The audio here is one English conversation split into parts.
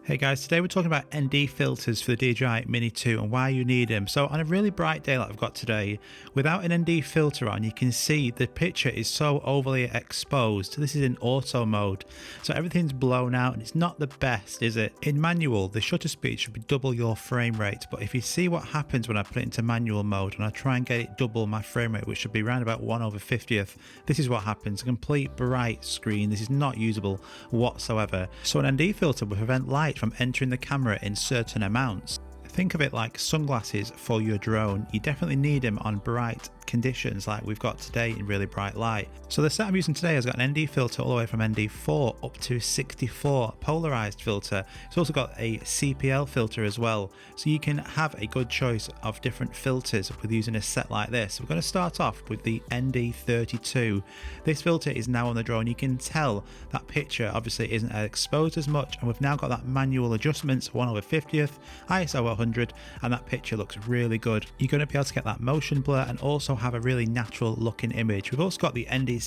Hey guys, today we're talking about ND filters for the DJI Mini 2 and why you need them. So on a really bright day like I've got today, without an ND filter on, you can see the picture is so overly exposed. This is in auto mode, so everything's blown out and it's not the best, is it? In manual, the shutter speed should be double your frame rate, but if you see what happens when I put it into manual mode and I try and get it double my frame rate, which should be around about 1/50th, this is what happens. A complete bright screen. This is not usable whatsoever. So an ND filter will prevent light from entering the camera in certain amounts. Think of it like sunglasses for your drone. You definitely need them on bright conditions like we've got today in really bright light. So the set I'm using today has got an ND filter all the way from ND4 up to 64 polarized filter. It's also got a CPL filter as well, so you can have a good choice of different filters with using a set like this. We're going to start off with the ND32. This filter is now on the drone. You can tell that picture obviously isn't exposed as much, and we've now got that manual adjustments 1/50th, ISO 100, and that picture looks really good. You're going to be able to get that motion blur and also have a really natural looking image. We've also got the ND64.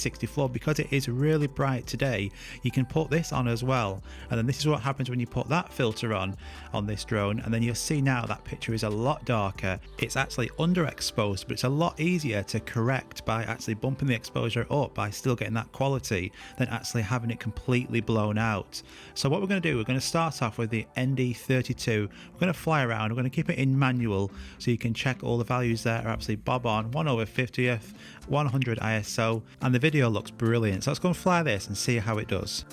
Because it is really bright today, you can put this on as well, and then this is what happens when you put that filter on this drone, and then you'll see now that picture is a lot darker. It's actually underexposed, but it's a lot easier to correct by actually bumping the exposure up by still getting that quality than actually having it completely blown out. So what we're going to do, we're going to start off with the ND32. We're going to fly around, we're going to keep it in manual so you can check all the values there are absolutely bob on. 1/50th, 100 ISO, and the video looks brilliant. So let's go and fly this and see how it does.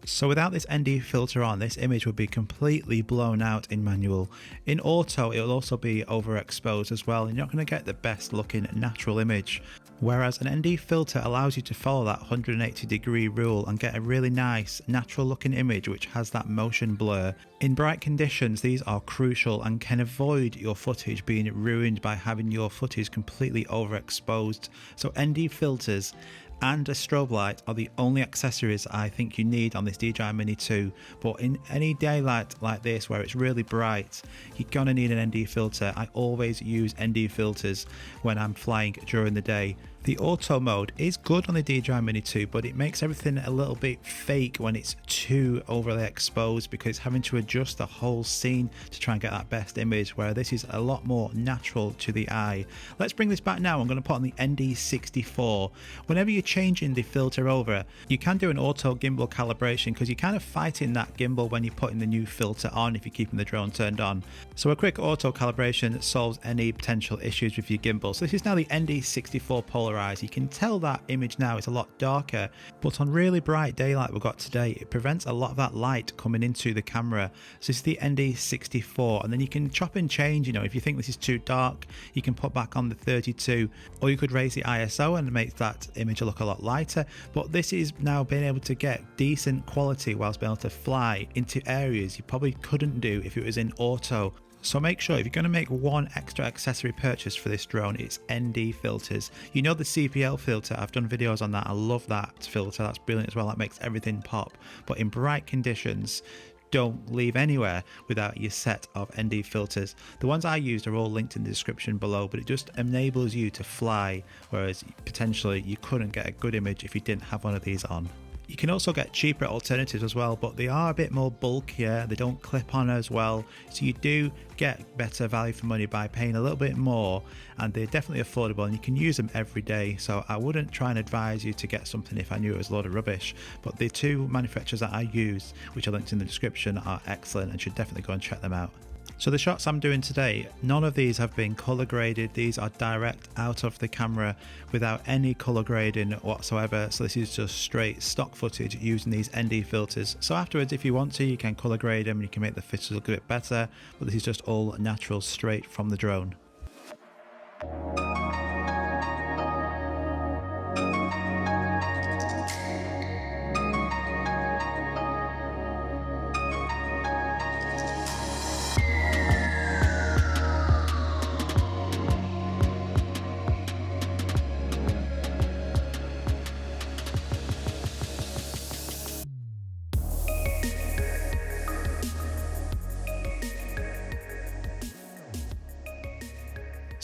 So without this ND filter on, this image would be completely blown out in manual. In auto, it will also be overexposed as well, and you're not going to get the best looking natural image. Whereas an ND filter allows you to follow that 180-degree rule and get a really nice natural looking image which has that motion blur. In bright conditions, these are crucial and can avoid your footage being ruined by having your footage completely overexposed. So ND filters and a strobe light are the only accessories I think you need on this DJI Mini 2, but in any daylight like this where it's really bright, you're gonna need an ND filter. I always use ND filters when I'm flying during the day. The auto mode is good on the DJI Mini 2, but it makes everything a little bit fake when it's too overly exposed, because it's having to adjust the whole scene to try and get that best image, where this is a lot more natural to the eye. Let's bring this back now. I'm going to put on the ND64. Whenever you're changing the filter over, you can do an auto gimbal calibration, because you're kind of fighting that gimbal when you're putting the new filter on if you're keeping the drone turned on. So a quick auto calibration solves any potential issues with your gimbal. So this is now the ND64 polarized. You can tell that image now is a lot darker, but on really bright daylight we've got today, it prevents a lot of that light coming into the camera. So this is the ND64, and then you can chop and change. You know, if you think this is too dark, you can put back on the 32, or you could raise the ISO and make that image look a lot lighter. But this is now being able to get decent quality whilst being able to fly into areas you probably couldn't do if it was in auto. So make sure if you're going to make one extra accessory purchase for this drone, it's ND filters. You know the CPL filter, I've done videos on that. I love that filter, that's brilliant as well. That makes everything pop. But in bright conditions, don't leave anywhere without your set of ND filters. The ones I used are all linked in the description below, but it just enables you to fly, whereas potentially you couldn't get a good image if you didn't have one of these on. You can also get cheaper alternatives as well, but they are a bit more bulkier, they don't clip on as well, so you do get better value for money by paying a little bit more, and they're definitely affordable and you can use them every day. So I wouldn't try and advise you to get something if I knew it was a load of rubbish, but the two manufacturers that I use, which are linked in the description, are excellent and should definitely go and check them out. So the shots I'm doing today, none of these have been color graded. These are direct out of the camera without any color grading whatsoever. So this is just straight stock footage using these ND filters. So afterwards, if you want to, you can color grade them and you can make the footage look a bit better, but this is just all natural straight from the drone.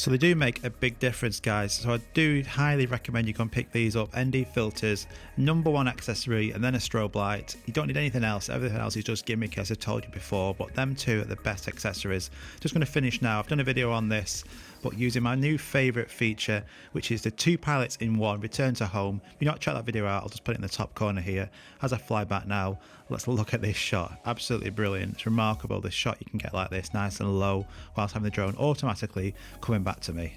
So they do make a big difference, guys. So I do highly recommend you go and pick these up. ND filters, #1 accessory, and then a strobe light. You don't need anything else. Everything else is just gimmicky, as I told you before, but them two are the best accessories. Just going to finish now. I've done a video on this, but using my new favorite feature, which is the 2 pilots in 1, return to home. If you've not checked that video out, I'll just put it in the top corner here. As I fly back now, let's look at this shot. Absolutely brilliant. It's remarkable, this shot you can get like this, nice and low, whilst having the drone automatically coming back to me.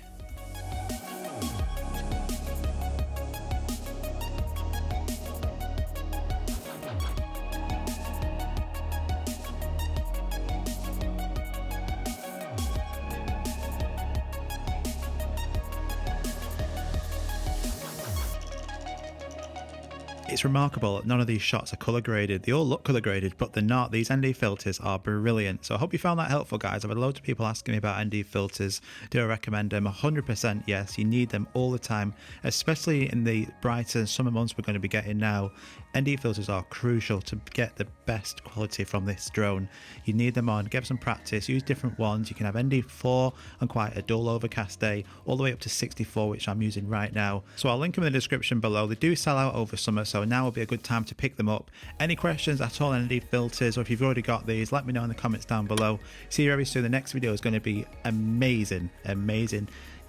It's remarkable that none of these shots are colour graded. They all look colour graded, but they're not. These ND filters are brilliant. So I hope you found that helpful, guys. I've had loads of people asking me about ND filters. Do I recommend them? 100% yes. You need them all the time, especially in the brighter summer months we're going to be getting now. ND filters are crucial to get the best quality from this drone. You need them on, get some practice, use different ones. You can have ND4 on quite a dull overcast day, all the way up to 64, which I'm using right now. So I'll link them in the description below. They do sell out over summer, so now will be a good time to pick them up. Any questions at all on ND filters, or if you've already got these, let me know in the comments down below. See you very soon. The next video is going to be amazing,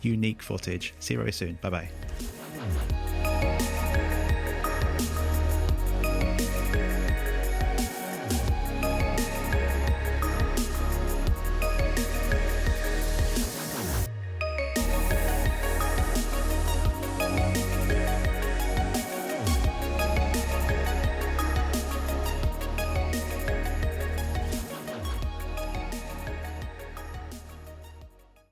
unique footage. See you very soon. Bye bye.